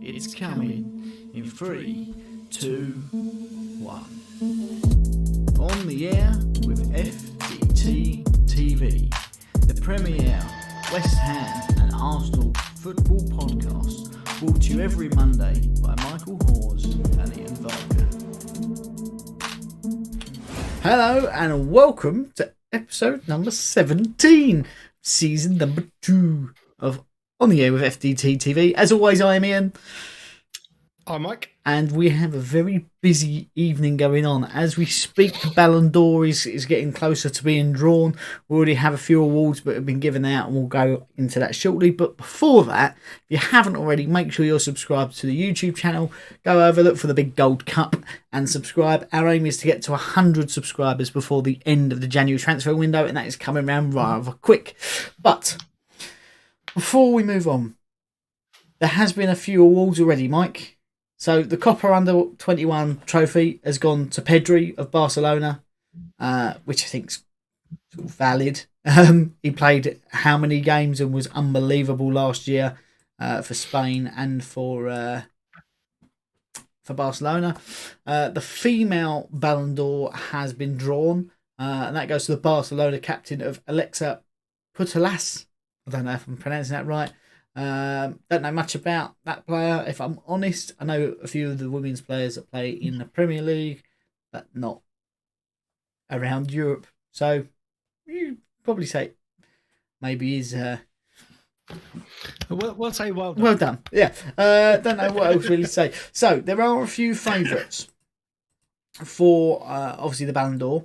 It's coming in 3, 2, 1. On the air with FDTTV, the premier West Ham and Arsenal football podcast, brought to you every Monday by Michael Hawes and Ian Varker. Hello and welcome to episode number 17, season number 2 of On the Air with FDTTV. As always, I am Ian. I'm Mike. And we have a very busy evening going on. As we speak, the Ballon d'Or is getting closer to being drawn. We already have a few awards that have been given out, and we'll go into that shortly. But before that, if you haven't already, make sure you're subscribed to the YouTube channel. Go over, look for the big gold cup and subscribe. Our aim is to get to 100 subscribers before the end of the January transfer window, and that is coming around rather quick. But before we move on, there has been a few awards already, Mike. So the Kopa Under 21 trophy has gone to Pedri of Barcelona, which I think's sort of valid. He played how many games and was unbelievable last year for Spain and for Barcelona. The female Ballon d'Or has been drawn, and that goes to the Barcelona captain of Alexa Putellas. I don't know if I'm pronouncing that right. Don't know much about that player, if I'm honest. I know a few of the women's players that play in the Premier League, but not around Europe. So you probably say maybe he's We'll say well done. Well done. Yeah. Don't know what else really to say. So there are a few favourites for obviously the Ballon d'Or.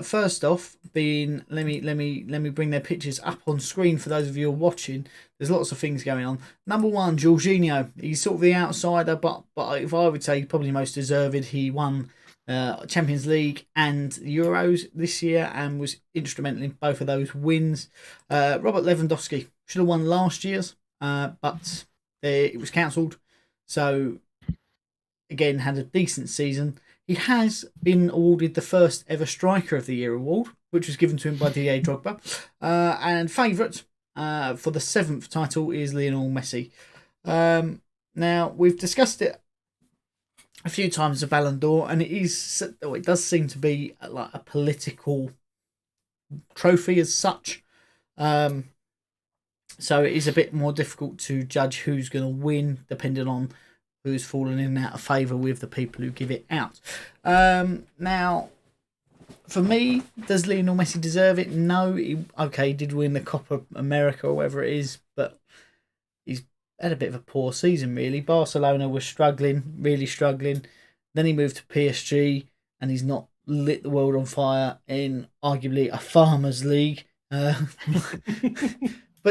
First off, being let me bring their pictures up on screen for those of you who are watching. There's lots of things going on. Number one, Jorginho. He's sort of the outsider, but if I would say probably most deserved. He won Champions League and Euros this year and was instrumental in both of those wins. Robert Lewandowski should have won last year's, but it was cancelled. So again, had a decent season. He has been awarded the first ever Striker of the Year award, which was given to him by Didier Drogba. And favourite for the 7th title is Lionel Messi. Now, we've discussed it a few times, the Ballon d'Or, and it does seem to be like a political trophy as such. So it is a bit more difficult to judge who's going to win, depending on who's fallen in and out of favour with the people who give it out. Now, for me, does Lionel Messi deserve it? No. He did win the Copa America or whatever it is, but he's had a bit of a poor season, really. Barcelona was struggling, really struggling. Then he moved to PSG, and he's not lit the world on fire in arguably a farmers' league. But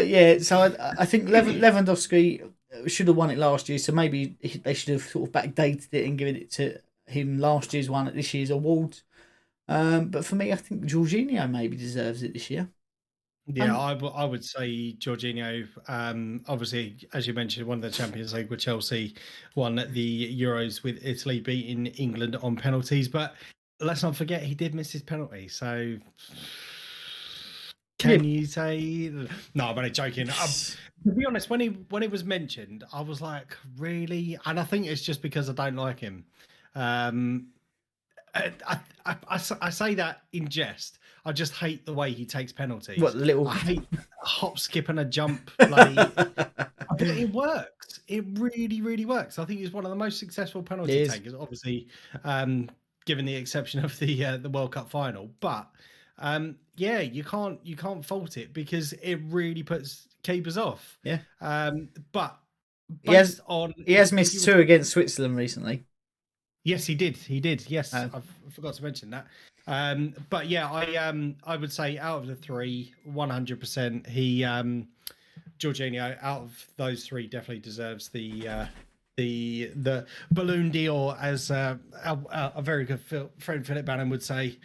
yeah, so I think Lewandowski should have won it last year, so maybe they should have sort of backdated it and given it to him last year's one at this year's awards. But for me, I think Jorginho maybe deserves it this year. Yeah, I would say Jorginho. Obviously, as you mentioned, won the Champions League with Chelsea, won the Euros with Italy, beating England on penalties. But let's not forget he did miss his penalty. So can you say no? I'm only joking. To be honest, when it was mentioned, I was like, really? And I think it's just because I don't like him. I say that in jest. I just hate the way he takes penalties. I hate a hop, skip, and a jump. But it works. It really, really works. I think he's one of the most successful penalty takers. Obviously, given the exception of the World Cup final. But yeah, you can't fault it because it really puts keepers off. Yeah. But he has missed 2 against Switzerland recently. Yes, he did. Yes, I forgot to mention that. But yeah, I would say out of the 3, 100%, Jorginho out of those 3 definitely deserves the Ballon d'Or, as a very good friend Philip Bannon would say.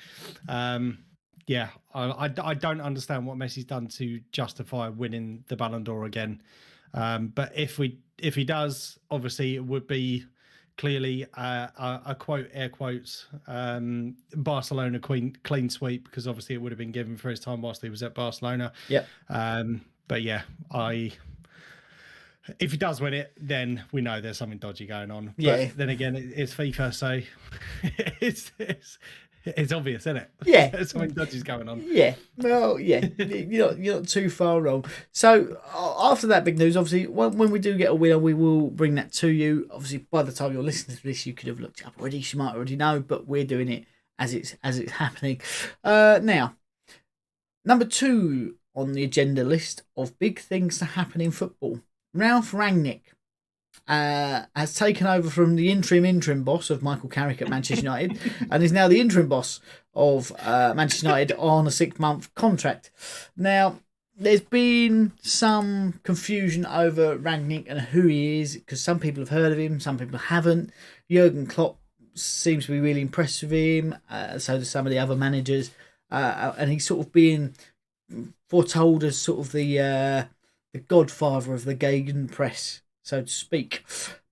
Yeah, I don't understand what Messi's done to justify winning the Ballon d'Or again. But if he does, obviously it would be clearly a quote, air quotes, Barcelona clean sweep, because obviously it would have been given for his time whilst he was at Barcelona. Yeah. But yeah, If he does win it, then we know there's something dodgy going on. Yeah. But then again, it's FIFA, so it's obvious, isn't it? Yeah. There's something dodgy's going on. Yeah. Well, yeah. You're not too far wrong. So after that big news, obviously, when we do get a winner, we will bring that to you. Obviously, by the time you're listening to this, you could have looked it up already. You might already know, but we're doing it as it's happening. Now, number 2 on the agenda list of big things to happen in football. Ralph Rangnick has taken over from the interim boss of Michael Carrick at Manchester United and is now the interim boss of Manchester United on a 6-month contract. Now, there's been some confusion over Rangnick and who he is, because some people have heard of him, some people haven't. Jurgen Klopp seems to be really impressed with him, so do some of the other managers, and he's sort of being foretold as sort of the godfather of the Gegenpress, so to speak.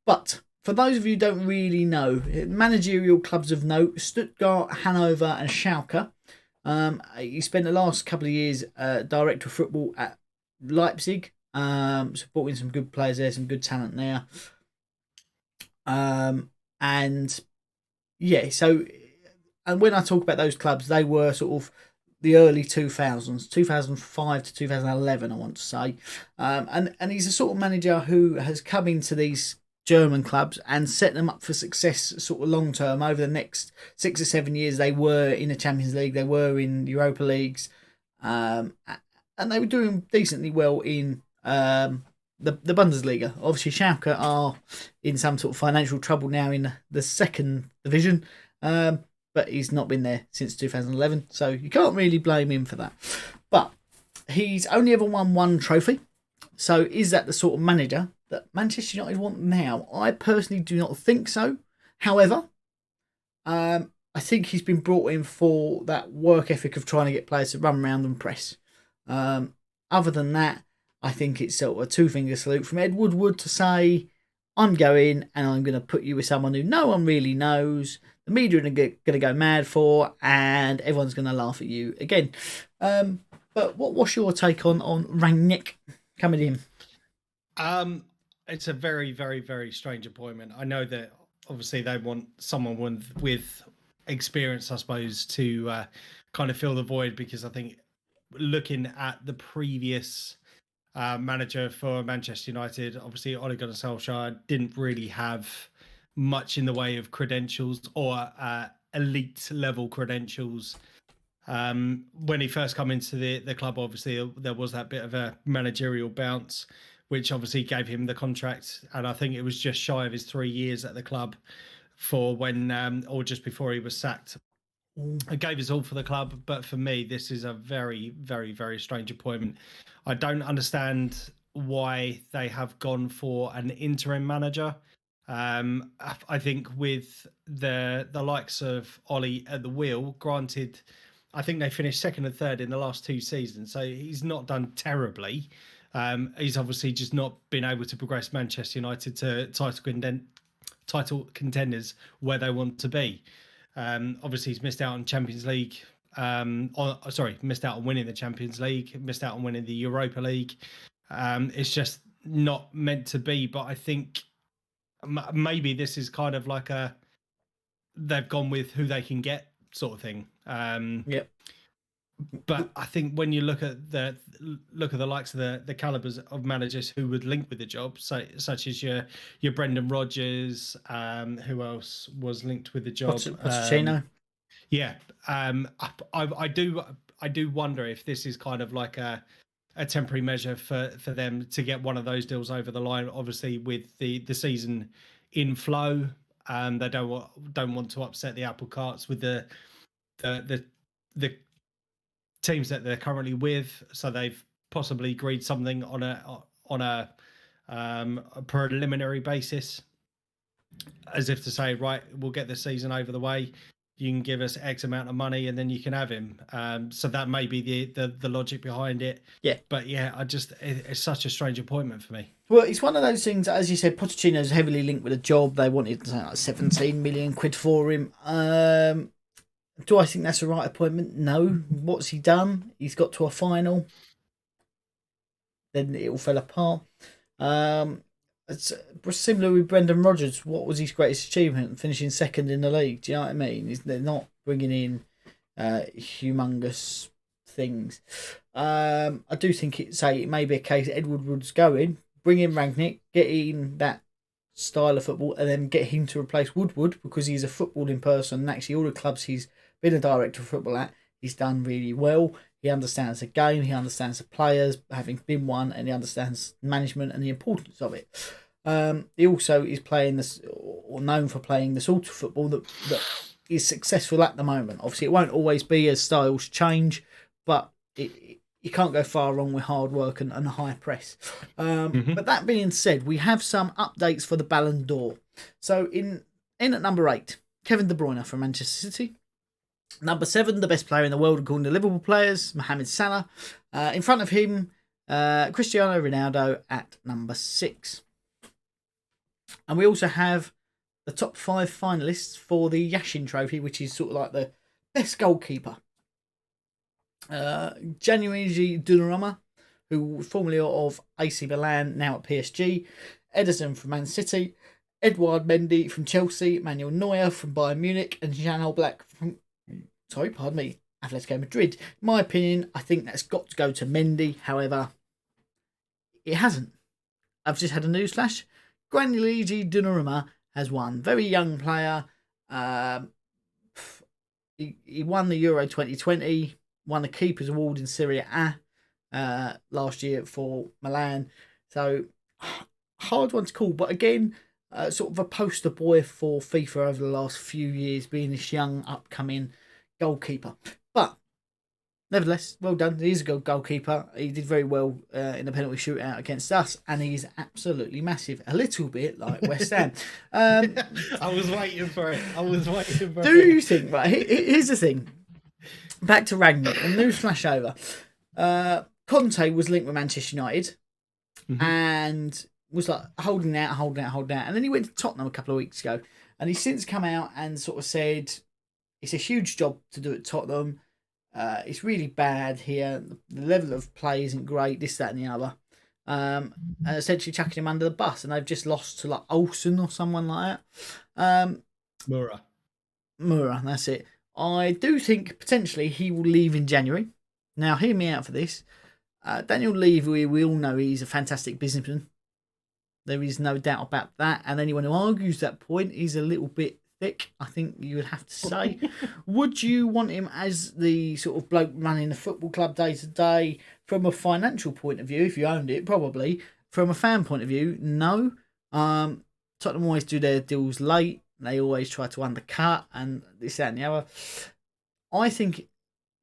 But for those of you who don't really know, managerial clubs of note: Stuttgart, Hanover and Schalke. He spent the last couple of years director of football at Leipzig, supporting some good players there, some good talent there. And yeah, so, and when I talk about those clubs, they were sort of the early 2000s, 2005 to 2011, I want to say. And he's a sort of manager who has come into these German clubs and set them up for success sort of long term. Over the next 6 or 7 years, they were in the Champions League, they were in Europa Leagues, and they were doing decently well in the Bundesliga. Obviously, Schalke are in some sort of financial trouble now in the second division, but he's not been there since 2011, so you can't really blame him for that. But he's only ever won one trophy, so is that the sort of manager that Manchester United want now? I personally do not think so. However, I think he's been brought in for that work ethic of trying to get players to run around and press. Other than that, I think it's sort of a two-finger salute from Ed Woodward to say, I'm going and I'm going to put you with someone who no one really knows, the media are going to go mad for, and everyone's going to laugh at you again. But what's your take on Rangnick coming in? It's a very, very, very strange appointment. I know that obviously they want someone with experience, I suppose, to kind of fill the void, because I think looking at the previous manager for Manchester United, obviously Ole Gunnar Solskjaer didn't really have much in the way of credentials or elite level credentials. When he first come into the club, obviously there was that bit of a managerial bounce, which obviously gave him the contract, and I think it was just shy of his 3 years at the club for when or just before he was sacked. It gave his all for the club, but for me, this is a very, very, very strange appointment. I don't understand why they have gone for an interim manager. I think with the likes of Ollie at the wheel, granted, I think they finished second and third in the last 2 seasons, so he's not done terribly. He's obviously just not been able to progress Manchester United to title contenders where they want to be. Obviously, he's missed out on Champions League. Missed out on winning the Champions League. Missed out on winning the Europa League. It's just not meant to be. But I think maybe this is kind of like they've gone with who they can get sort of thing. Yep. But I think when you look at the likes of the calibers of managers who would link with the job, such as your Brendan Rodgers, who else was linked with the job? Pochettino. I do wonder if this is kind of like a temporary measure for them to get one of those deals over the line. Obviously, with the season in flow, they don't want to upset the apple carts with the teams that they're currently with, so they've possibly agreed something on a preliminary basis, as if to say, right, we'll get the season over the way. You can give us X amount of money, and then you can have him. So that may be the logic behind it. Yeah, but yeah, it's such a strange appointment for me. Well, it's one of those things, as you said, Pochettino's heavily linked with a job. They wanted like 17 million quid for him. Do I think that's the right appointment? No. What's he done? He's got to a final. Then it all fell apart. it's similar with Brendan Rodgers. What was his greatest achievement? Finishing second in the league. Do you know what I mean? They're not bringing in humongous things. I do think it may be a case Ed Woodward's going, bring in Rangnick, get in that style of football, and then get him to replace Woodward because he's a footballing person. And actually, all the clubs he's been a director of football at, he's done really well. He understands the game, he understands the players, having been one, and he understands management and the importance of it. He also is playing this, or known for playing the sort of football that is successful at the moment. Obviously, it won't always be as styles change, but you can't go far wrong with hard work and high press. But that being said, we have some updates for the Ballon d'Or. So in at number 8, Kevin De Bruyne from Manchester City. Number 7, the best player in the world according to Liverpool players, Mohamed Salah. In front of him, Cristiano Ronaldo at number 6. And we also have the top 5 finalists for the Yashin Trophy, which is sort of like the best goalkeeper. Gianluigi Donnarumma, who was formerly of AC Milan, now at PSG. Ederson from Man City. Edouard Mendy from Chelsea. Manuel Neuer from Bayern Munich. And Jean Oblak from Atletico Madrid. In my opinion, I think that's got to go to Mendy. However, it hasn't. I've just had a newsflash. Gianluigi Donnarumma has won. Very young player. He won the Euro 2020. Won the Keeper's Award in Serie A last year for Milan. So, hard one to call. But again, sort of a poster boy for FIFA over the last few years, being this young, upcoming goalkeeper. But nevertheless, well done. He is a good goalkeeper. He did very well in the penalty shootout against us, and he's absolutely massive. A little bit like West Ham. I was waiting for it. Do you think, right? Here's the thing. Back to Rangnick, and news flash over. Conte was linked with Manchester United and was like holding out. And then he went to Tottenham a couple of weeks ago, and he's since come out and sort of said it's a huge job to do at Tottenham. It's really bad here. The level of play isn't great, this, that, and the other. And essentially chucking him under the bus, and they've just lost to like Olsen or someone like that. Mura, that's it. I do think potentially he will leave in January. Now, hear me out for this. Daniel Levy, we all know he's a fantastic businessman. There is no doubt about that. And anyone who argues that point is a little bit thick, I think you would have to say. Would you want him as the sort of bloke running the football club day to day? From a financial point of view, if you owned it, probably. From a fan point of view, no. Tottenham always do their deals late. They always try to undercut and this, that, and the other. I think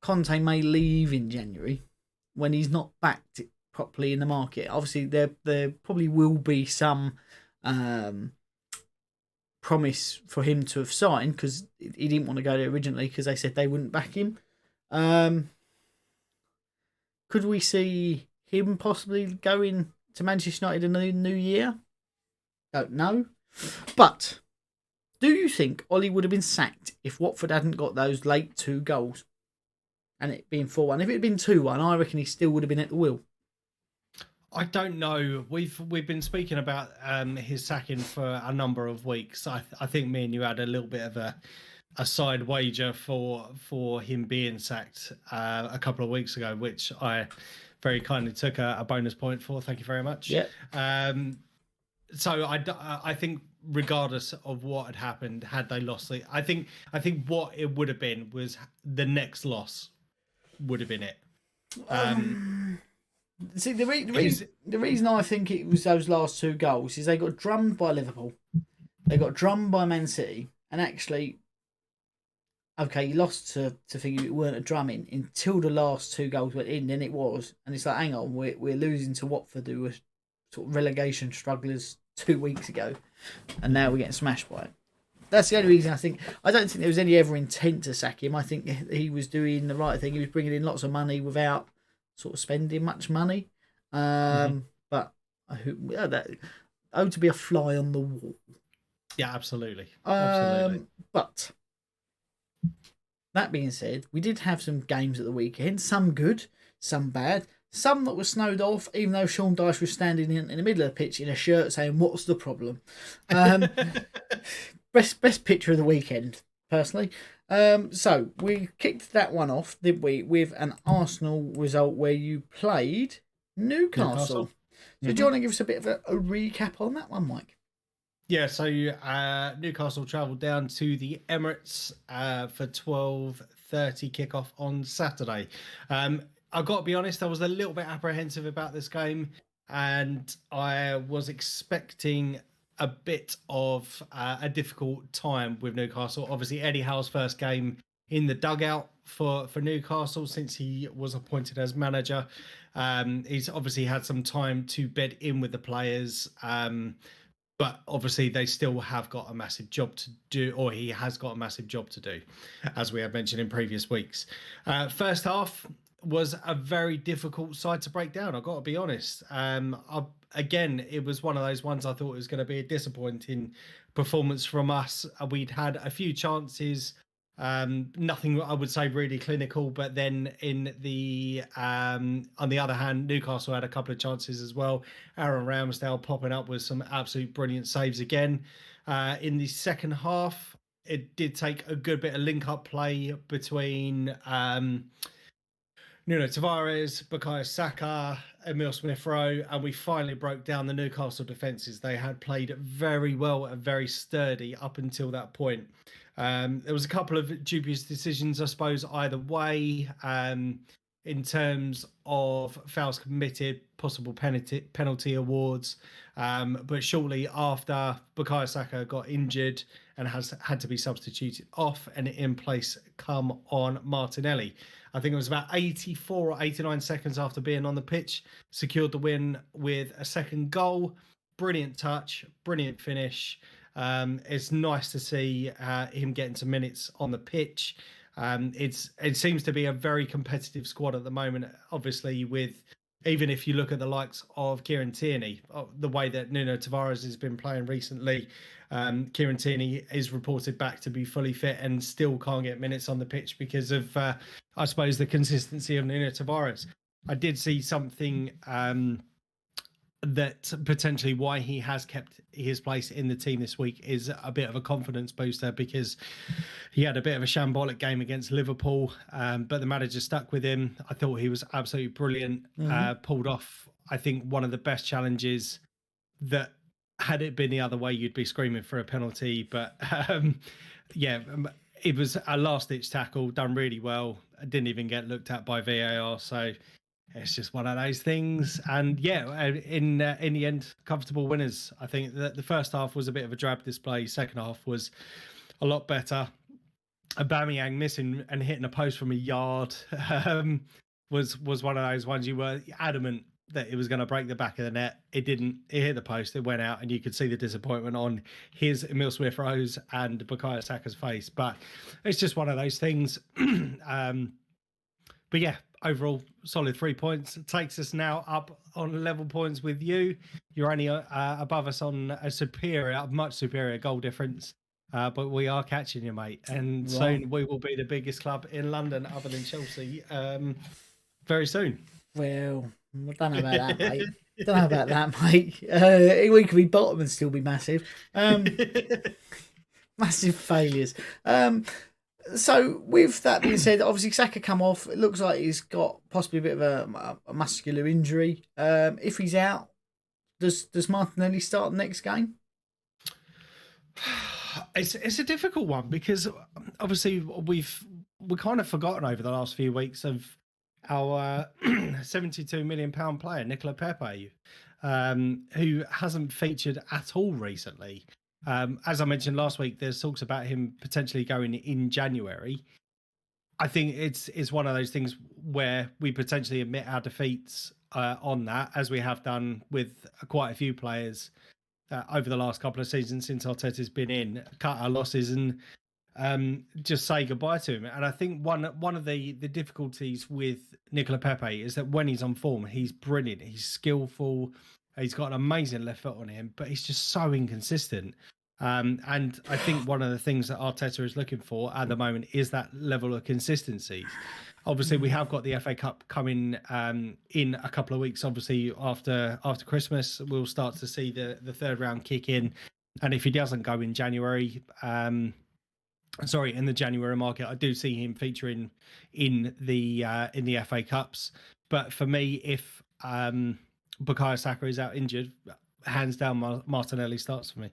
Conte may leave in January when he's not backed properly in the market. Obviously, there probably will be some promise for him to have signed because he didn't want to go there originally because they said they wouldn't back him. Could we see him possibly going to Manchester United in the new year? Don't know. But do you think Ollie would have been sacked if Watford hadn't got those late 2 goals? And it being 4-1. If it had been 2-1, I reckon he still would have been at the wheel. I don't know. We've been speaking about his sacking for a number of weeks. I think me and you had a little bit of a side wager for him being sacked a couple of weeks ago, which I very kindly took a bonus point for. Thank you very much. Yeah. So I think regardless of what had happened, had they lost, I think what it would have been was the next loss would have been it. See, the reason I think it was those last 2 goals is they got drummed by Liverpool, they got drummed by Man City, and actually, okay, you lost to figure it weren't a drumming until the last 2 goals went in, then it was, and it's like, hang on, we're losing to Watford, who were sort of relegation strugglers 2 weeks ago, and now we're getting smashed by it. That's the only reason I don't think there was any ever intent to sack him. I think he was doing the right thing. He was bringing in lots of money without sort of spending much money. But that to be a fly on the wall. Yeah, absolutely. But that being said, we did have some games at the weekend. Some good, some bad. some that were snowed off, even though Sean Dyche was standing in the middle of the pitch in a shirt saying, "What's the problem?" Best picture of the weekend, personally. So we kicked that one off, didn't we, with an Arsenal result where you played Newcastle. So do you want to give us a bit of a recap on that one, Mike? Yeah, so Newcastle travelled down to the Emirates for 12:30 kickoff on Saturday. I've got to be honest, I was a little bit apprehensive about this game, and I was expecting a bit of a difficult time with Newcastle. Obviously, Eddie Howe's first game in the dugout for Newcastle since he was appointed as manager. He's obviously had some time to bed in with the players. But obviously, they still have got a massive job to do, or he has got a massive job to do, as we have mentioned in previous weeks. First half was a very difficult side to break down, I've got to be honest. Again, it was one of those ones I thought it was going to be a disappointing performance from us. We'd had a few chances, nothing I would say really clinical, but then in the on the other hand, Newcastle had a couple of chances as well. Aaron Ramsdale popping up with some absolute brilliant saves again. In the second half, it did take a good bit of link-up play between Nuno Tavares, Bukayo Saka, Emile Smith-Rowe, and we finally broke down the Newcastle defences. They had played very well and very sturdy up until that point. There was a couple of dubious decisions, I suppose, either way, in terms of fouls committed, possible penalty awards. But shortly after, Bukayo Saka got injured and has had to be substituted off, and in place come on Martinelli. I think it was about 84 or 89 seconds after being on the pitch, secured the win with a second goal. Brilliant touch, brilliant finish. It's nice to see him getting some minutes on the pitch. It seems to be a very competitive squad at the moment, obviously, with even if you look at the likes of Kieran Tierney, the way that Nuno Tavares has been playing recently, Kieran Tierney is reported back to be fully fit and still can't get minutes on the pitch because of, I suppose, the consistency of Nuno Tavares. I did see something that potentially why he has kept his place in the team this week is a bit of a confidence booster because he had a bit of a shambolic game against Liverpool, but the manager stuck with him. I thought he was absolutely brilliant. Pulled off, I think, one of the best challenges that had it been the other way, you'd be screaming for a penalty. But it was a last-ditch tackle, done really well. Didn't even get looked at by VAR, so it's just one of those things. And in the end, comfortable winners. I think that the first half was a bit of a drab display. Second half was a lot better. Aubameyang missing and hitting a post from a yard was one of those ones you were adamant that it was going to break the back of the net. It didn't. It hit the post. It went out, and you could see the disappointment on his Emile Smith-Rowe's and Bukayo Saka's face. But it's just one of those things. But yeah, overall, solid 3 points. It takes us now up on level points with you. You're only above us on a much superior goal difference. But we are catching you, mate. And soon we will be the biggest club in London other than Chelsea very soon. Well, I don't know about that, mate. Don't know about that, mate. We could be bottom and still be massive. Massive failures. So with that being said, obviously Saka come off. It looks like he's got possibly a bit of a muscular injury. If he's out, does Martinelli start the next game? It's a difficult one because obviously we've kind of forgotten over the last few weeks of our £72 million player Nicola Pepe, who hasn't featured at all recently. As I mentioned last week, there's talks about him potentially going in January. I think it's one of those things where we potentially admit our defeats on that, as we have done with quite a few players over the last couple of seasons since Arteta's been in, cut our losses and just say goodbye to him. And I think one of the difficulties with Nicola Pepe is that when he's on form, he's brilliant. He's skillful. He's got an amazing left foot on him, but he's just so inconsistent. And I think one of the things that Arteta is looking for at the moment is that level of consistency. Obviously, we have got the FA Cup coming in a couple of weeks. Obviously, after Christmas, we'll start to see the third round kick in. And if he doesn't go in January, in the January market, I do see him featuring in the FA Cups. But for me, if Bukayo Saka is out injured, hands down, Martinelli starts for me.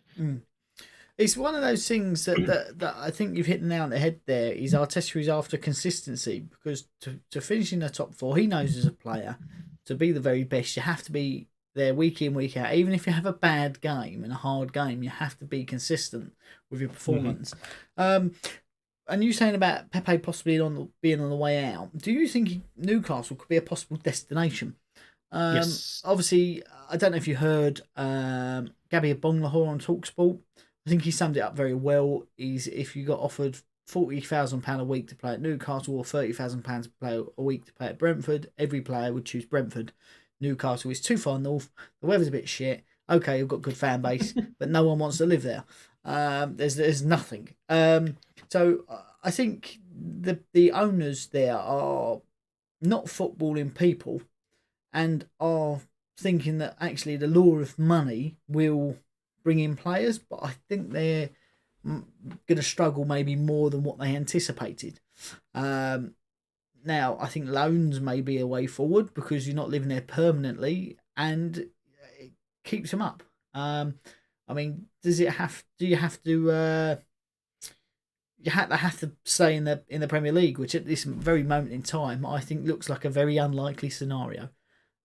It's one of those things that I think you've hit the nail on the head there. Is Arteta is after consistency, because to finish in the top four, he knows as a player, to be the very best, you have to be there week in, week out. Even if you have a bad game and a hard game, you have to be consistent with your performance. And you saying about Pepe possibly being on the way out, do you think Newcastle could be a possible destination? Yes. Obviously, I don't know if you heard Gabby Bonglahor on TalkSport. I think he summed it up very well. If you got offered £40,000 a week to play at Newcastle or £30,000 a week to play at Brentford, every player would choose Brentford. Newcastle is too far north. The weather's a bit shit. Okay, you've got a good fan base, but no one wants to live there. There's nothing. So I think the owners there are not footballing people, and are thinking that actually the law of money will bring in players, but I think they're going to struggle maybe more than what they anticipated. Now, I think loans may be a way forward, because you're not living there permanently, and it keeps them up. I mean, do you have to? You have to stay in the Premier League, which at this very moment in time, I think looks like a very unlikely scenario.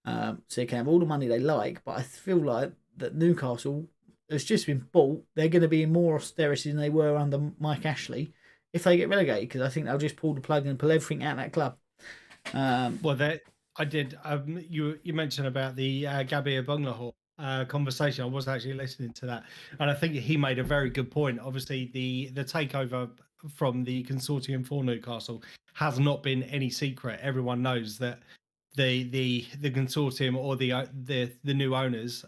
So you can have all the money they like, but I feel like that Newcastle has just been bought. They're going to be in more austerity than they were under Mike Ashley if they get relegated, because I think they'll just pull the plug and pull everything out of that club. I did. You mentioned about the Gabby Bonglahor conversation. I was actually listening to that, and I think he made a very good point. Obviously, the takeover from the consortium for Newcastle has not been any secret. Everyone knows that the consortium or the new owners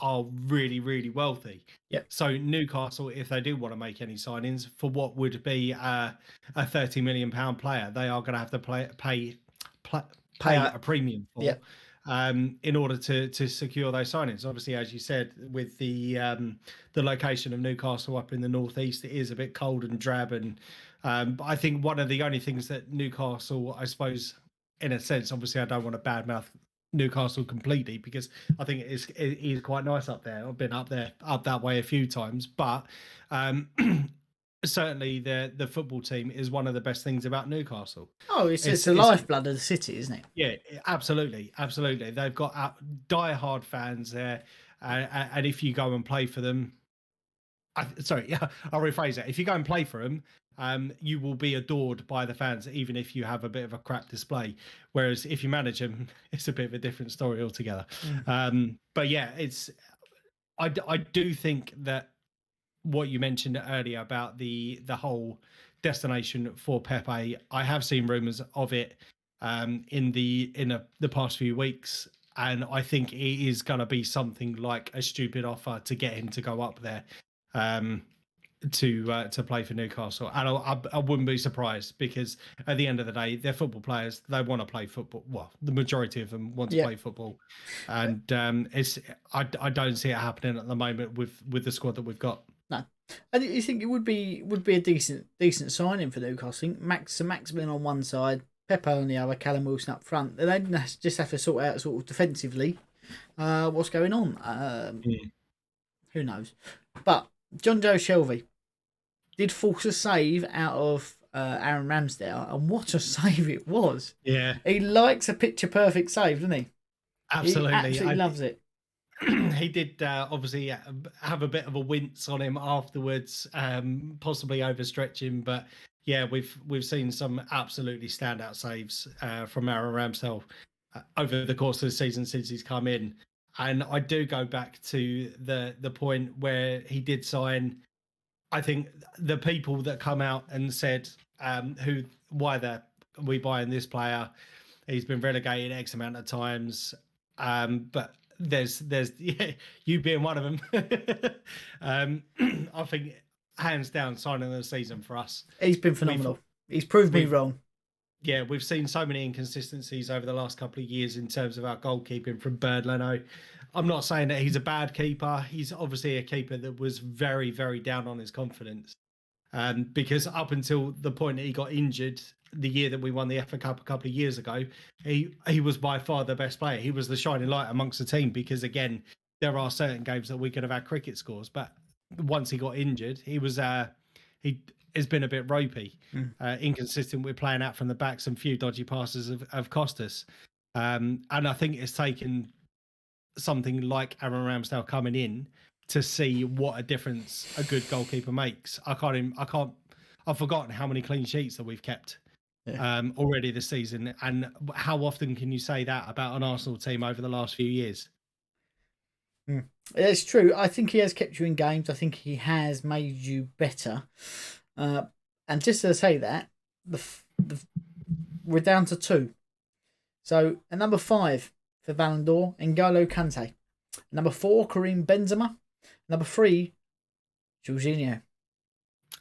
are really, really wealthy. Yeah. So Newcastle, if they do want to make any signings for what would be a £30 million player, they are going to have to pay a premium for, in order to secure those signings. Obviously, as you said, with the location of Newcastle up in the northeast, it is a bit cold and drab. And but I think one of the only things that Newcastle, I suppose, in a sense, obviously, I don't want to badmouth Newcastle completely, because I think it is quite nice up there. I've been up that way a few times, but certainly the football team is one of the best things about Newcastle. Oh, it's the lifeblood of the city, isn't it? Yeah, absolutely. They've got die-hard fans there, and if you go and play for them, I'll rephrase it. If you go and play for them, you will be adored by the fans, even if you have a bit of a crap display. Whereas if you manage them, it's a bit of a different story altogether. But yeah, I do think that what you mentioned earlier about the whole destination for Pepe, I have seen rumours of it in the past few weeks, and I think it is going to be something like a stupid offer to get him to go up there. To play for Newcastle, and I wouldn't be surprised, because at the end of the day, they're football players. They want to play football. Well, the majority of them want to play football, and I don't see it happening at the moment with the squad that we've got. No, I you think it would be a decent signing for Newcastle. I think Maximin on one side, Pepe on the other, Callum Wilson up front. They just have to sort out sort of defensively what's going on. Who knows? But John Joe Shelby did force a save out of Aaron Ramsdale, and what a save it was. Yeah. He likes a picture-perfect save, doesn't he? Absolutely. He absolutely loves it. He did obviously have a bit of a wince on him afterwards, possibly overstretching, but yeah, we've seen some absolutely standout saves from Aaron Ramsdale over the course of the season since he's come in. And I do go back to the point where he did sign. I think the people that come out and said why we buying this player, he's been relegated X amount of times, but there's yeah, you being one of them. I think hands down signing of the season for us. He's been phenomenal. He's proved me wrong. Yeah, we've seen so many inconsistencies over the last couple of years in terms of our goalkeeping from Leno. I'm not saying that he's a bad keeper. He's obviously a keeper that was very, very down on his confidence. Because up until the point that he got injured, the year that we won the FA Cup a couple of years ago, he was by far the best player. He was the shining light amongst the team because, again, there are certain games that we could have had cricket scores. But once he got injured, he has been a bit ropey, inconsistent with playing out from the back. Some few dodgy passes have cost us. And I think it's taken something like Aaron Ramsdale coming in to see what a difference a good goalkeeper makes. I've forgotten how many clean sheets that we've kept already this season. And how often can you say that about an Arsenal team over the last few years? It's true. I think he has kept you in games. I think he has made you better. And just to say that, we're down to 2. So, at number 5 for Ballon d'Or, N'Golo Kante. Number 4, Karim Benzema. Number 3, Jorginho.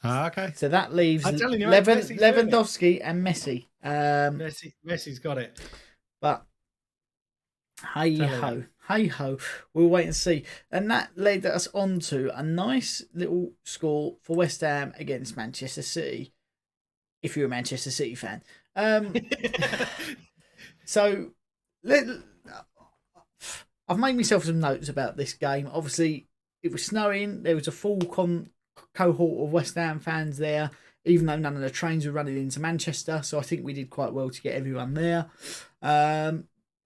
Okay. So that leaves Lewandowski and Messi. Messi's got it. But hey ho, we'll wait and see. And that led us on to a nice little score for West Ham against Manchester City, if you're a Manchester City fan. So I've made myself some notes about this game. Obviously, it was snowing. There was a full cohort of West Ham fans there, even though none of the trains were running into Manchester. So I think we did quite well to get everyone there.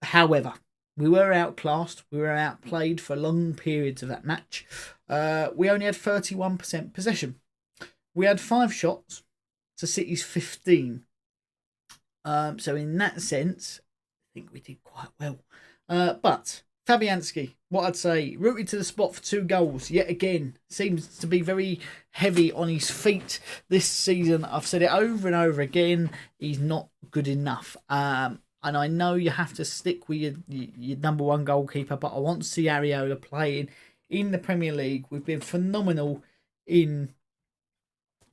However, we were outclassed. We were outplayed for long periods of that match. We only had 31% possession. We had 5 shots to City's 15. So in that sense, I think we did quite well. But Fabianski, what I'd say, rooted to the spot for 2 goals. Yet again, seems to be very heavy on his feet this season. I've said it over and over again. He's not good enough. And I know you have to stick with your number 1 goalkeeper, but I want to see Areola playing in the Premier League. We've been phenomenal in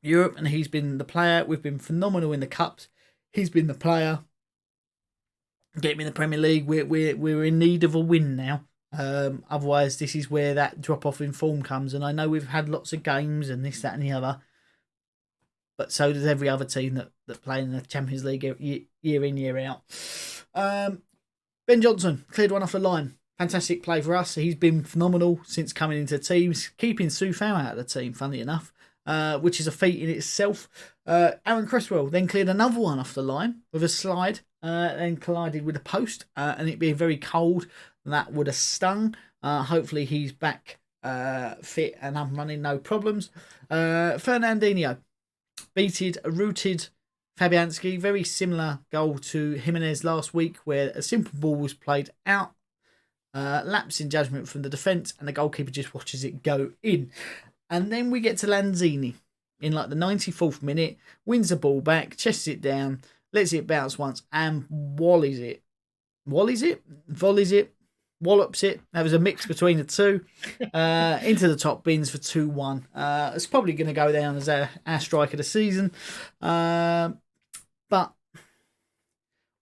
Europe, and he's been the player. We've been phenomenal in the Cups. He's been the player. Get him in the Premier League. We're in need of a win now. Otherwise, this is where that drop off in form comes. And I know we've had lots of games and this, that, and the other. But so does every other team that play in the Champions League year in, year out. Ben Johnson cleared one off the line. Fantastic play for us. He's been phenomenal since coming into teams, keeping Soufal out of the team, funnily enough, which is a feat in itself. Aaron Cresswell then cleared another one off the line with a slide, then collided with a post, and it being very cold, that would have stung. Hopefully he's back fit and up and running, no problems. Fernandinho beated a rooted Fabianski. Very similar goal to Jimenez last week, where a simple ball was played out, lapse in judgment from the defence, and the goalkeeper just watches it go in. And then we get to Lanzini in like the 94th minute, wins the ball back, chests it down, lets it bounce once, and volleys it. Volleys it. Wallops it. That was a mix between the two. Into the top bins for 2-1. It's probably going to go down as our strike of the season. But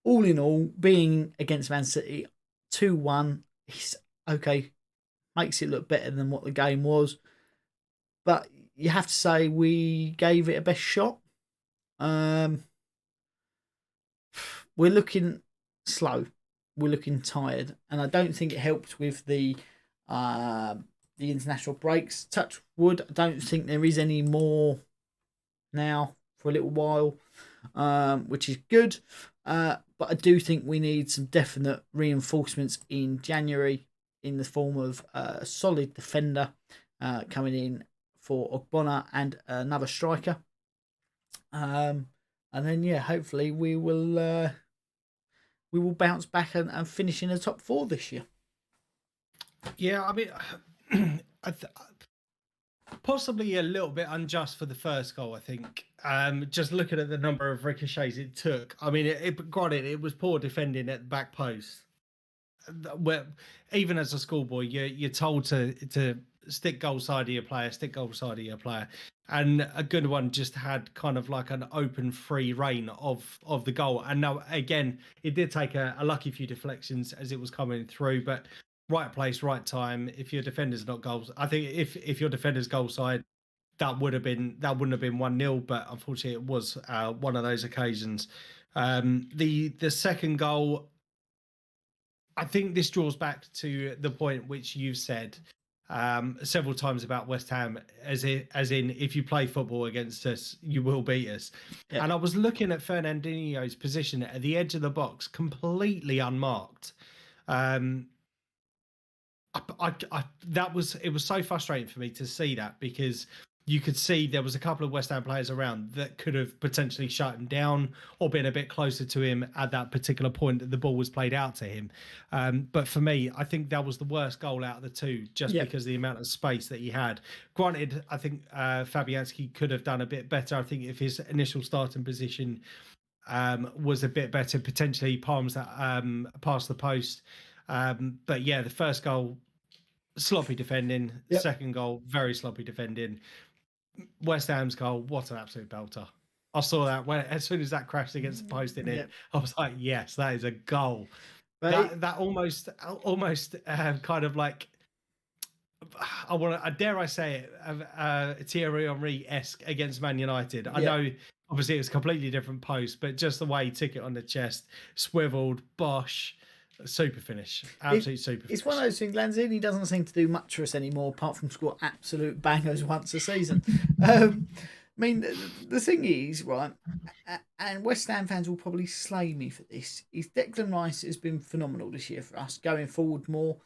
all in all, being against Man City, 2-1 is okay. Makes it look better than what the game was. But you have to say we gave it a best shot. We're looking slow. We're looking tired, and I don't think it helped with the international breaks. Touch wood, I don't think there is any more now for a little while, which is good. But I do think we need some definite reinforcements in January in the form of a solid defender coming in for Ogbonna and another striker. And then, yeah, hopefully we will bounce back and finish in the top 4 this year. Yeah, I mean, possibly a little bit unjust for the first goal, I think. Just looking at the number of ricochets it took. I mean, granted, it was poor defending at the back post. where even as a schoolboy, you're told to stick goal side of your player, and a good one just had kind of like an open free reign of the goal. And now again, it did take a lucky few deflections as it was coming through, but right place, right time. If your defender's not goals, I think if your defender's goal side, that wouldn't have been 1-0, but unfortunately it was one of those occasions. The second goal, I think this draws back to the point which you've said several times about West Ham, as in if you play football against us, you will beat us. Yeah. And I was looking at Fernandinho's position at the edge of the box, completely unmarked. It was so frustrating for me to see that, because you could see there was a couple of West Ham players around that could have potentially shut him down or been a bit closer to him at that particular point that the ball was played out to him. But for me, I think that was the worst goal out of the two, just because of the amount of space that he had. Granted, I think Fabianski could have done a bit better. I think if his initial starting position was a bit better, potentially palms that past the post. But yeah, the first goal, sloppy defending. Second goal, very sloppy defending. West Ham's goal, what an absolute belter. I saw that as soon as that crashed against the post in it, I was like, yes, that is a goal. But that almost kind of like, dare I say it, Thierry Henry-esque against Man United. I know obviously it was a completely different post, but just the way he took it on the chest, swiveled, bosh. Super finish. Absolute super finish. It's one of those things. Lanzini doesn't seem to do much for us anymore, apart from score absolute bangers once a season. I mean, the thing is, right, and West Ham fans will probably slay me for this, is Declan Rice has been phenomenal this year for us, going forward more,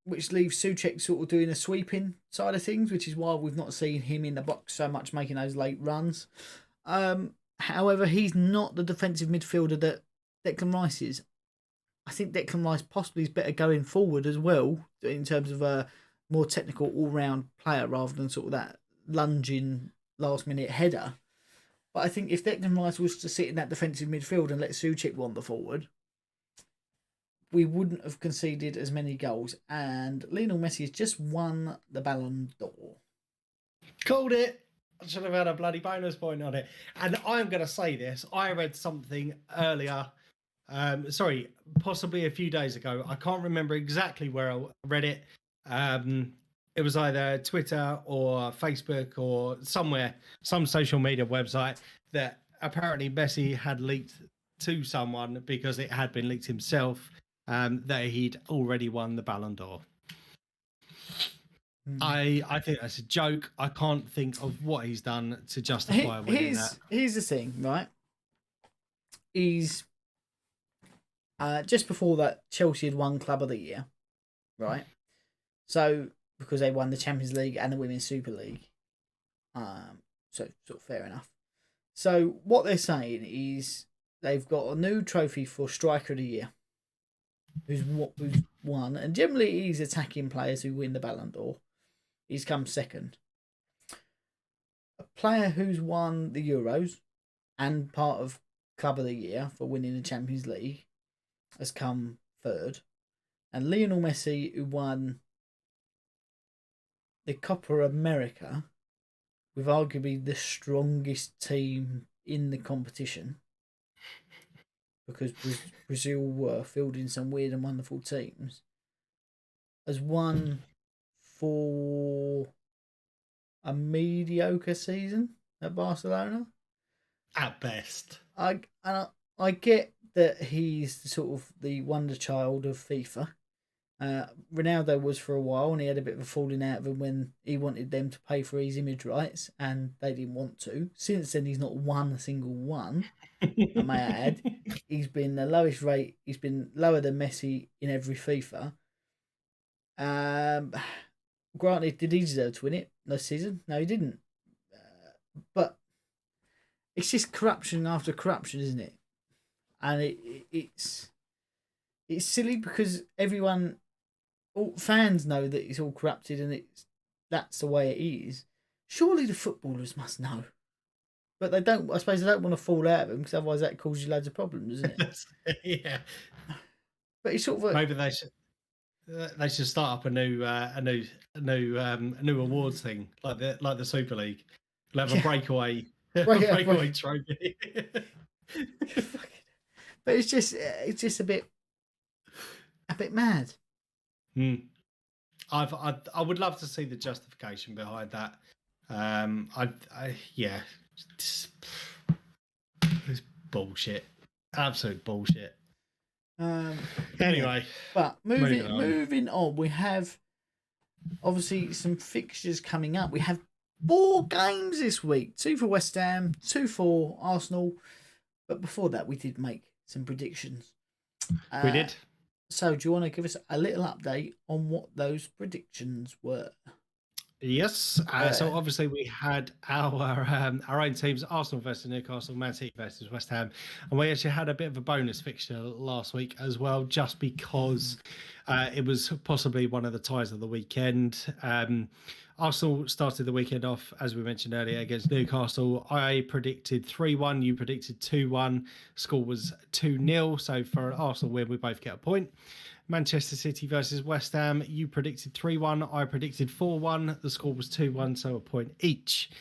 which leaves Souček sort of doing a sweeping side of things, which is why we've not seen him in the box so much, making those late runs. However, he's not the defensive midfielder that Declan Rice is. I think Declan Rice possibly is better going forward as well, in terms of a more technical all-round player rather than sort of that lunging last-minute header. But I think if Declan Rice was to sit in that defensive midfield and let Souček wander forward, we wouldn't have conceded as many goals. And Lionel Messi has just won the Ballon d'Or. Called it. I should have had a bloody bonus point on it. And I'm going to say this. I read something earlier. Possibly a few days ago. I can't remember exactly where I read it. It was either Twitter or Facebook or somewhere, some social media website, that apparently Messi had leaked to someone, because it had been leaked himself, that he'd already won the Ballon d'Or. I think that's a joke. I can't think of what he's done to justify winning that. Here's the thing, right? He's just before that, Chelsea had won Club of the Year, right? So, because they won the Champions League and the Women's Super League. So, sort of fair enough. So, what they're saying is they've got a new trophy for Striker of the Year, who's won. And generally, he's attacking players who win the Ballon d'Or. He's come second. A player who's won the Euros and part of Club of the Year for winning the Champions League has come third. And Lionel Messi, who won the Copa America with arguably the strongest team in the competition, because Brazil were fielding some weird and wonderful teams, has won for a mediocre season at Barcelona. At best. I get that he's sort of the wonder child of FIFA. Ronaldo was for a while, and he had a bit of a falling out of him when he wanted them to pay for his image rights, and they didn't want to. Since then, he's not won a single one. I may add, he's been the lowest rate. He's been lower than Messi in every FIFA. Granted, did he deserve to win it this season? No, he didn't. But it's just corruption after corruption, isn't it? And it's silly, because all fans know that it's all corrupted, and that's the way it is. Surely the footballers must know, but they don't. I suppose they don't want to fall out of them, because otherwise that causes you loads of problems, doesn't it? Yeah. But he's sort of maybe they should start up a new awards thing like the Super League. They'll have a breakaway trophy. But it's just a bit mad. I would love to see the justification behind that. It's bullshit, absolute bullshit. Anyway, but moving on, we have obviously some fixtures coming up. We have 4 games this week: 2 for West Ham, 2 for Arsenal. But before that, we did make some predictions. We did. So, do you want to give us a little update on what those predictions were? Yes. So obviously we had our own teams: Arsenal versus Newcastle, Man City versus West Ham, and we actually had a bit of a bonus fixture last week as well, just because it was possibly one of the ties of the weekend. Arsenal started the weekend off, as we mentioned earlier, against Newcastle. I predicted 3-1. You predicted 2-1. Score was 2-0. So for an Arsenal win, we both get a point. Manchester City versus West Ham. You predicted 3-1. I predicted 4-1. The score was 2-1, so a point each.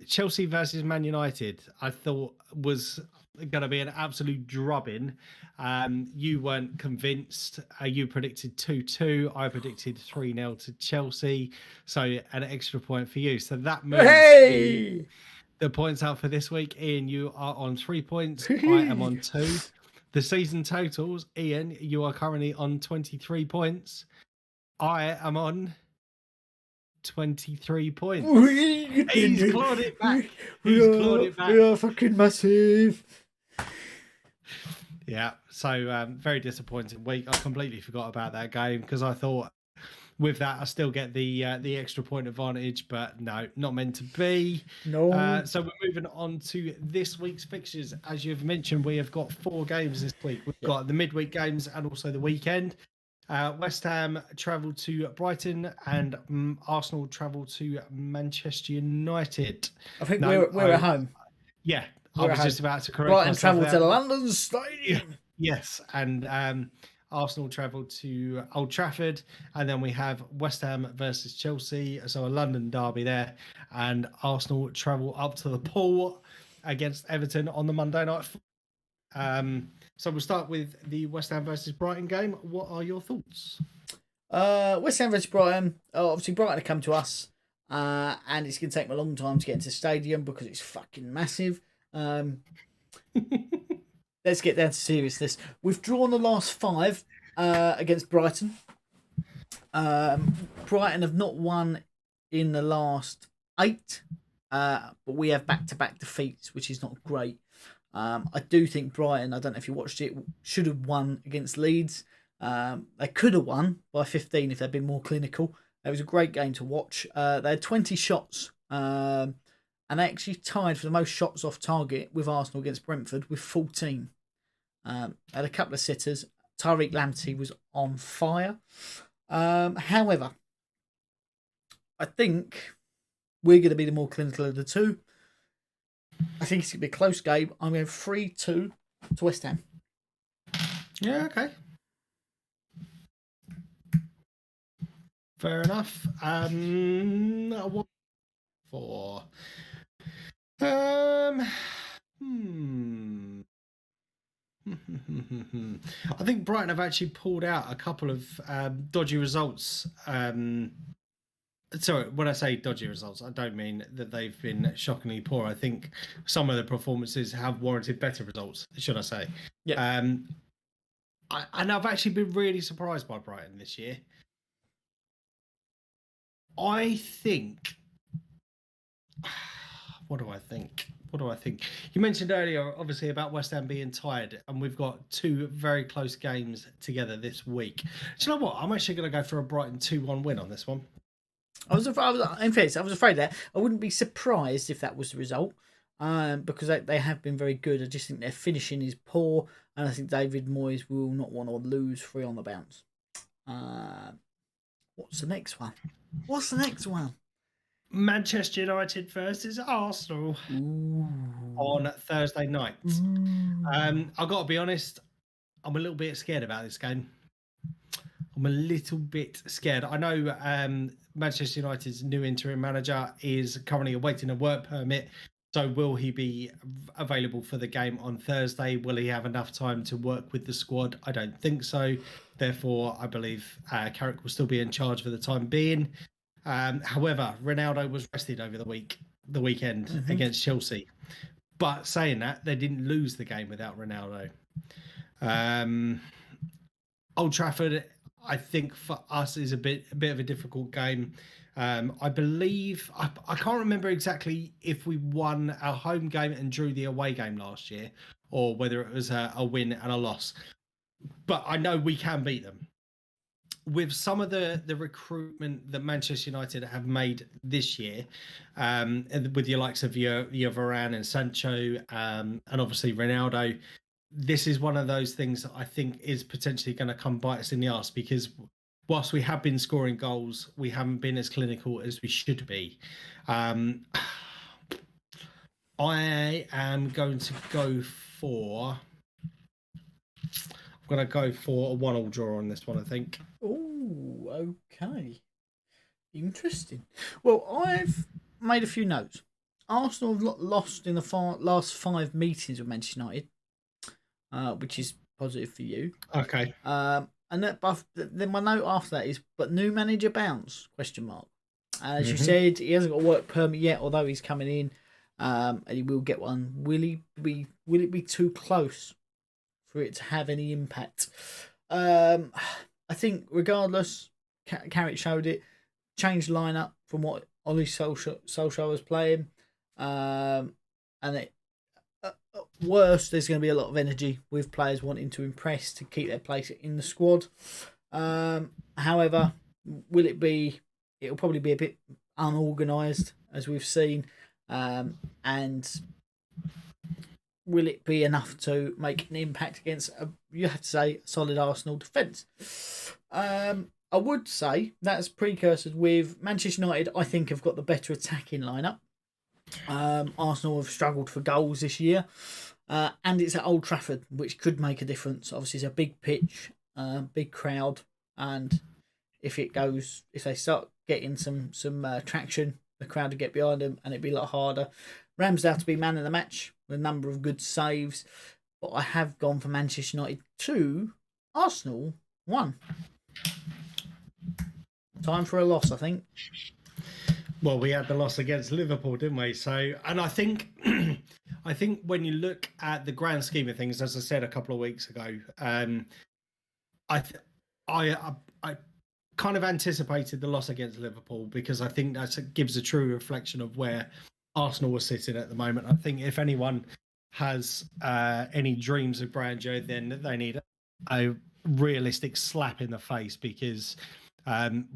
Chelsea versus Man United, I thought was going to be an absolute drubbing. You weren't convinced. You predicted 2-2. I predicted 3-0 to Chelsea. So an extra point for you. So that moves the points out for this week. Ian, you are on 3 points. I am on 2. The season totals, Ian, you are currently on 23 points. I am on 23 points. He's clawed it back. We are fucking massive. Yeah, so very disappointing week. I completely forgot about that game because I thought with that I still get the extra point advantage, but no, not meant to be. No. So we're moving on to this week's fixtures. As you've mentioned, we have got 4 games this week. We've got the midweek games and also the weekend. West Ham travel to Brighton and Arsenal travel to Manchester United. I think we're at home. Yeah, I was just about to correct Brighton myself. travel to London Stadium. Yes, and Arsenal travel to Old Trafford, and then we have West Ham versus Chelsea, so a London derby there, and Arsenal travel up to the Pool against Everton on the Monday night. So we'll start with the West Ham versus Brighton game. What are your thoughts? West Ham versus Brighton. Obviously, Brighton have come to us, and it's going to take them a long time to get into the stadium because it's fucking massive. Let's get down to seriousness. We've drawn the last 5 against Brighton. Brighton have not won in the last 8, but we have back-to-back defeats, which is not great. I do think Brighton, I don't know if you watched it, should have won against Leeds. They could have won by 15 if they'd been more clinical. It was a great game to watch. They had 20 shots, and they actually tied for the most shots off target with Arsenal against Brentford with 14. Had a couple of sitters. Tariq Lamptey was on fire. However, I think we're going to be the more clinical of the two. I think it's going to be a close game. I'm going 3-2 to West Ham. Yeah, okay. Fair enough. What for? I think Brighton have actually pulled out a couple of dodgy results. Sorry, when I say dodgy results, I don't mean that they've been shockingly poor. I think some of the performances have warranted better results, should I say. Yeah. And I've actually been really surprised by Brighton this year. I think... What do I think? You mentioned earlier, obviously, about West Ham being tired, and we've got 2 very close games together this week. Do you know what? I'm actually going to go for a Brighton 2-1 win on this one. I was afraid that I wouldn't be surprised if that was the result, because they have been very good. I just think their finishing is poor, and I think David Moyes will not want to lose 3 on the bounce. What's the next one? Manchester United versus Arsenal on Thursday night. I've got to be honest, I'm a little bit scared about this game. I'm a little bit scared. I know Manchester United's new interim manager is currently awaiting a work permit. So will he be available for the game on Thursday? Will he have enough time to work with the squad? I don't think so. Therefore, I believe Carrick will still be in charge for the time being. However, Ronaldo was rested over the weekend against Chelsea. But saying that, they didn't lose the game without Ronaldo. Old Trafford, I think for us is a bit of a difficult game. I believe I can't remember exactly if we won our home game and drew the away game last year, or whether it was a win and a loss. But I know we can beat them. With some of the recruitment that Manchester United have made this year, with your likes of your Varane and Sancho, and obviously Ronaldo, this is one of those things that I think is potentially going to come bite us in the arse, because whilst we have been scoring goals, we haven't been as clinical as we should be. I am going to go for... I'm going to go for a 1-1 draw on this one, I think. Oh, okay. Interesting. Well, I've made a few notes. Arsenal have lost in the last 5 meetings with Manchester United, which is positive for you. Okay. And that, but then my note after that is, but new manager bounce? ? As you said, he hasn't got a work permit yet, although he's coming in, and he will get one. Will it be too close for it to have any impact? I think regardless, Carrick showed it. Changed lineup from what Ollie Solskjaer was playing, and it. Worse, there's going to be a lot of energy with players wanting to impress to keep their place in the squad. However, it'll probably be a bit unorganised, as we've seen, and will it be enough to make an impact against, you have to say, solid Arsenal defence? I would say that's precursors with Manchester United. I think have got the better attacking lineup. Arsenal have struggled for goals this year, and it's at Old Trafford, which could make a difference. Obviously, it's a big pitch, big crowd, and if they start getting some traction, the crowd will get behind them, and it'd be a lot harder. Ramsdale to be man of the match with a number of good saves, but I have gone for Manchester United 2, Arsenal 1. Time for a loss, I think. Well, we had the loss against Liverpool, didn't we? So, and I think when you look at the grand scheme of things, as I said a couple of weeks ago, I kind of anticipated the loss against Liverpool, because I think that gives a true reflection of where Arsenal were sitting at the moment. I think if anyone has any dreams of grandeur, then they need a realistic slap in the face, because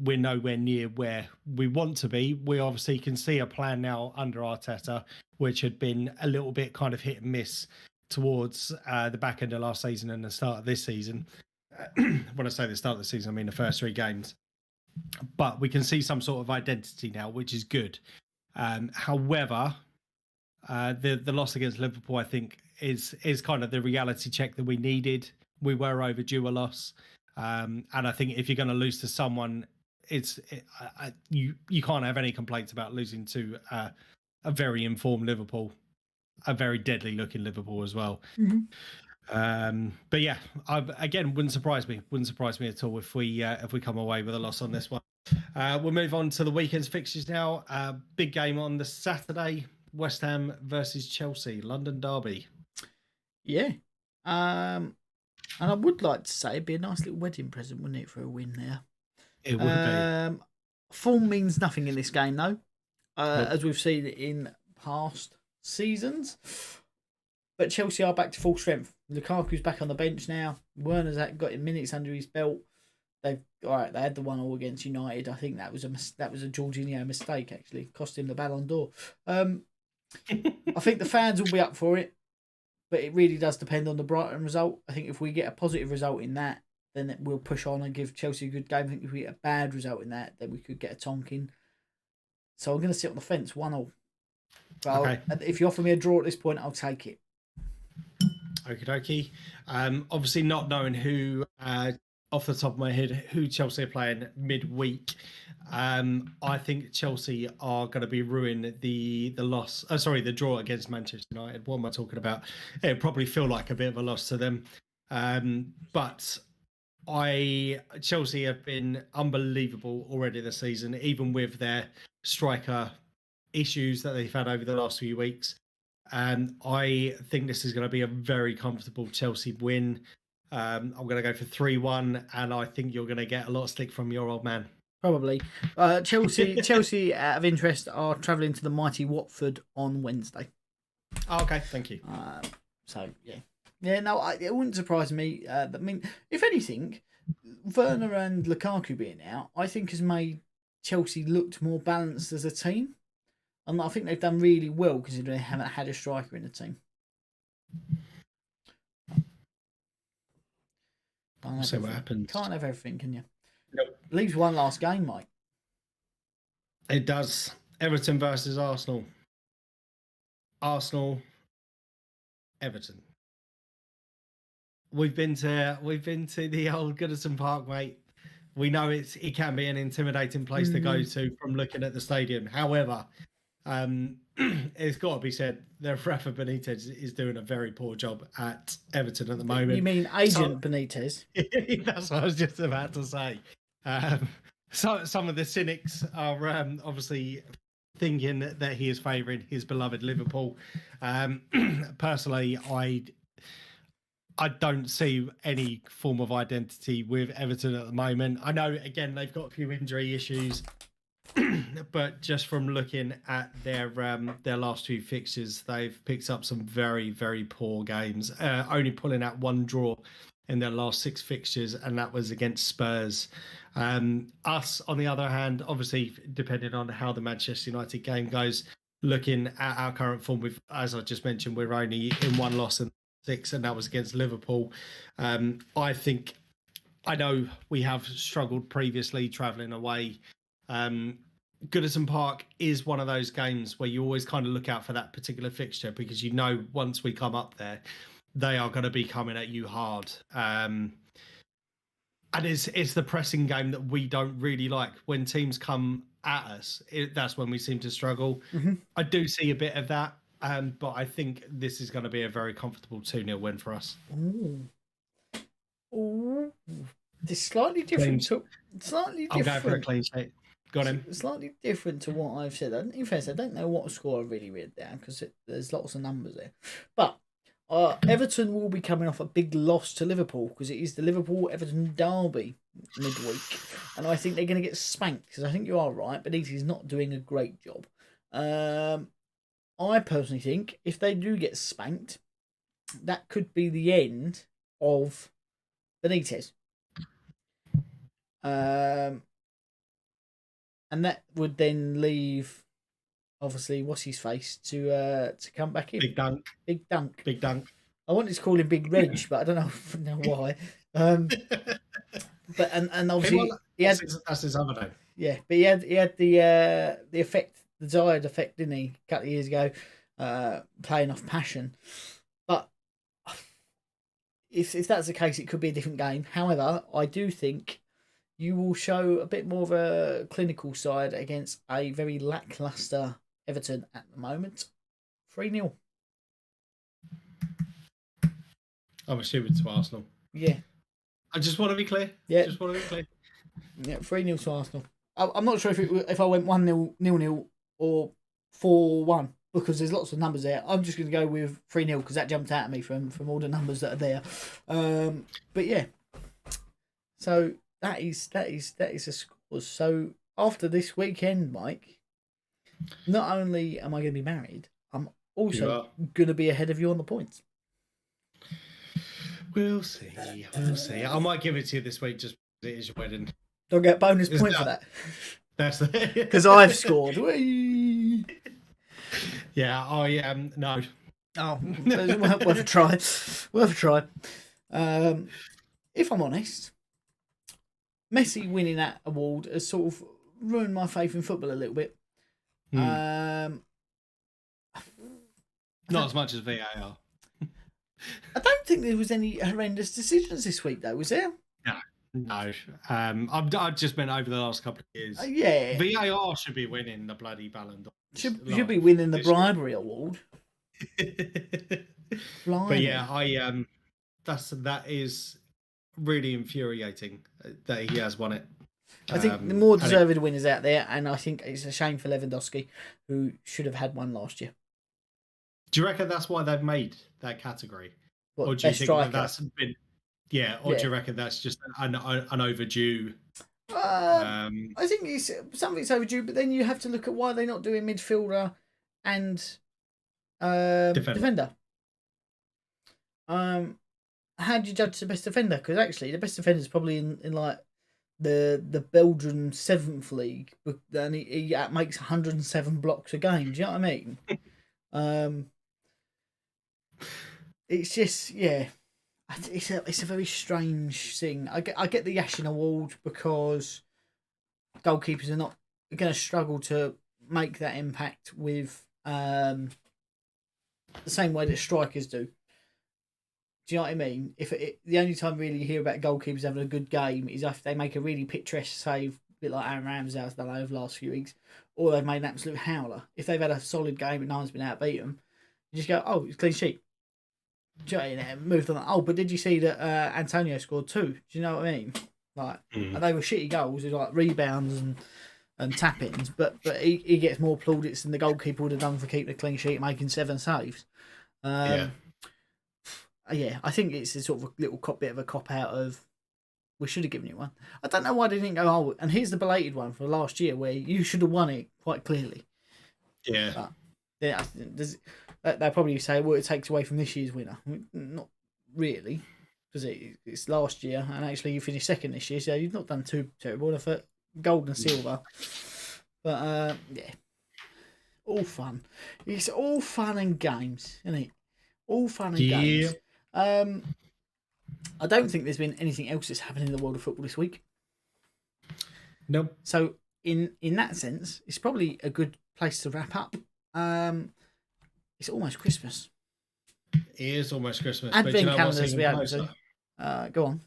we're nowhere near where we want to be. We obviously can see a plan now under Arteta, which had been a little bit kind of hit and miss towards the back end of last season and the start of this season. When I say the start of the season, I mean the first 3 games. But we can see some sort of identity now, which is good. However, the loss against Liverpool, I think, is kind of the reality check that we needed. We were overdue a loss. And I think if you're going to lose to someone, you can't have any complaints about losing to a very informed Liverpool, a very deadly looking Liverpool as well. But yeah, again, wouldn't surprise me at all if we come away with a loss on this one. We'll move on to the weekend's fixtures now. Big game on the Saturday: West Ham versus Chelsea, London derby. Yeah. And I would like to say it'd be a nice little wedding present, wouldn't it, for a win there? It would be. Form means nothing in this game, though, as we've seen in past seasons. But Chelsea are back to full strength. Lukaku's back on the bench now. Werner's got minutes under his belt. They had the 1-1 against United. I think that was a Jorginho mistake, actually. Cost him the Ballon d'Or. I think the fans will be up for it. But it really does depend on the Brighton result. I think if we get a positive result in that, then we'll push on and give Chelsea a good game. I think if we get a bad result in that, then we could get a tonking. So I'm going to sit on the fence, 1-1. But okay. If you offer me a draw at this point, I'll take it. Okie dokie. Obviously, not knowing who, off the top of my head, who Chelsea are playing midweek, I think Chelsea are going to be ruining the loss. The draw against Manchester United. What am I talking about? It probably feel like a bit of a loss to them, but Chelsea have been unbelievable already this season, even with their striker issues that they've had over the last few weeks. And I think this is going to be a very comfortable Chelsea win. I'm going to go for 3-1, and I think you're going to get a lot of stick from your old man. Probably. Chelsea, out of interest, are travelling to the mighty Watford on Wednesday. Oh, okay, thank you. So, yeah. Yeah, no, it wouldn't surprise me. I mean, if anything, Werner and Lukaku being out, I think has made Chelsea looked more balanced as a team. And I think they've done really well considering they haven't had a striker in the team. We'll see what happens. Can't have everything, can you? Nope. Leaves one last game, Mike. It does. Everton versus Arsenal. Arsenal, Everton. We've been to the old Goodison Park, mate. We know it can be an intimidating place to go to from looking at the stadium. However, it's got to be said that Rafa Benitez is doing a very poor job at Everton at the moment. You mean Agent Benitez? That's what I was just about to say. So some of the cynics are obviously thinking that he is favouring his beloved Liverpool. Personally, I don't see any form of identity with Everton at the moment. I know, again, they've got a few injury issues, but just from looking at their last few fixtures, they've picked up some very, very poor games, only pulling out one draw in their last 6 fixtures, and that was against Spurs. Us, on the other hand, obviously, depending on how the Manchester United game goes, looking at our current form, with, as I just mentioned, we're only in one loss and 6, and that was against Liverpool. I know we have struggled previously travelling away. Goodison Park is one of those games where you always kind of look out for that particular fixture, because you know once we come up there, they are going to be coming at you hard. And it's the pressing game that we don't really like. When teams come at us, that's when we seem to struggle. Mm-hmm. I do see a bit of that. But I think this is going to be a very comfortable 2-0 win for us. Ooh. It's slightly different. I'll go for a clean sheet. Got him. Slightly different to what I've said. In fact, I don't know what score I really read down because there's lots of numbers there. But Everton will be coming off a big loss to Liverpool because it is the Liverpool-Everton derby midweek. And I think they're going to get spanked because I think you are right, but he's not doing a great job. I personally think if they do get spanked, that could be the end of Benitez. And that would then leave, obviously, what's his face to come back in. Big Dunk. I wanted to call him Big Reg, but I don't know why. But and obviously that's his other name. Yeah, but he had the effect. The desired effect, didn't he, a couple of years ago, playing off passion. But if that's the case, it could be a different game. However, I do think you will show a bit more of a clinical side against a very lacklustre Everton at the moment. 3-0. I'm assuming to Arsenal. Yeah. I just want to be clear. Yeah. Just want to be clear. Yeah, 3-0 to Arsenal. I'm not sure if I went 1-0, 0-0, or 4-1 because there's lots of numbers there. I'm just going to go with 3-0 because that jumped out at me from all the numbers that are there. But yeah, so that is the scores. So after this weekend, Mike, not only am I going to be married, I'm also going to be ahead of you on the points. We'll see. I might give it to you this week just because it is your wedding. Don't get bonus point for that. That's because I've scored. Yeah. No. Oh, worth a try. Worth a try. If I'm honest, Messi winning that award has sort of ruined my faith in football a little bit. Not as much as VAR. I don't think there was any horrendous decisions this week, though, was there? No. I've just been over the last couple of years. Yeah. VAR should be winning the bloody Ballon d'Or. Should be winning the bribery award. But yeah, that is really infuriating that he has won it. I think the more deserving winners out there, and I think it's a shame for Lewandowski, who should have had one last year. Do you reckon that's why they've made that category? What, or do you think striker? that's been... Yeah, or do you reckon that's just an overdue... I think something's overdue, but then you have to look at why they're not doing midfielder and defender. How do you judge the best defender? Because actually, the best defender is probably in like the Belgian 7th league, and he makes 107 blocks a game. Do you know what I mean? It's just it's a very strange thing. I get the Yashin Award because goalkeepers are not going to struggle to make that impact with the same way that strikers do. Do you know what I mean? The only time really you hear about goalkeepers having a good game is if they make a really picturesque save, a bit like Aaron Ramsey has done over the last few weeks, or they've made an absolute howler. If they've had a solid game and no one's been outbeat them, you just go, oh, it's clean sheet. Do you know, moved on. Oh, but did you see that Antonio scored 2? Do you know what I mean? Like, and they were shitty goals, like rebounds and tap-ins, but he gets more plaudits than the goalkeeper would have done for keeping a clean sheet, making 7 saves. I think it's a sort of a little bit of a cop out of we should have given you one. I don't know why they didn't go, oh, and here's the belated one for last year where you should have won it quite clearly. Yeah. But, they'll probably say, well, it takes away from this year's winner. Not really, because it's last year, and actually you finished second this year, so you've not done too terrible. I thought gold and silver. But, all fun. It's all fun and games, isn't it? All fun and games. I don't think there's been anything else that's happened in the world of football this week. Nope. So in that sense, it's probably a good place to wrap up. It's almost Christmas. It is almost Christmas. Advent but calendars we open. Go on.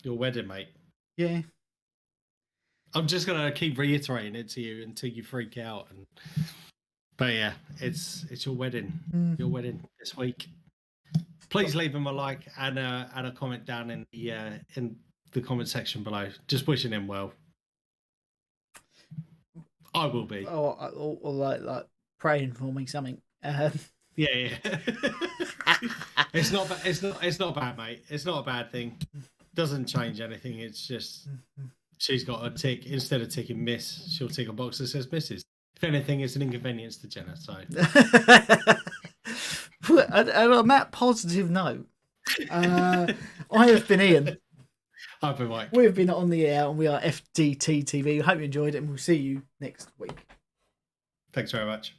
Your wedding, mate. Yeah. I'm just gonna keep reiterating it to you until you freak out. But yeah, it's your wedding. Your wedding this week. Please leave him a like and a comment down in the comment section below. Just wishing him well. I will be. Or like praying for me something. Yeah. It's not bad, mate. It's not a bad thing. Doesn't change anything. It's just she's got a tick instead of ticking miss. She'll tick a box that says Mrs. If anything, it's an inconvenience to Jenna. So. And on that positive note, I have been Ian. I've been Mike. We've been on the air and we are FDTTV. I hope you enjoyed it and we'll see you next week. Thanks very much.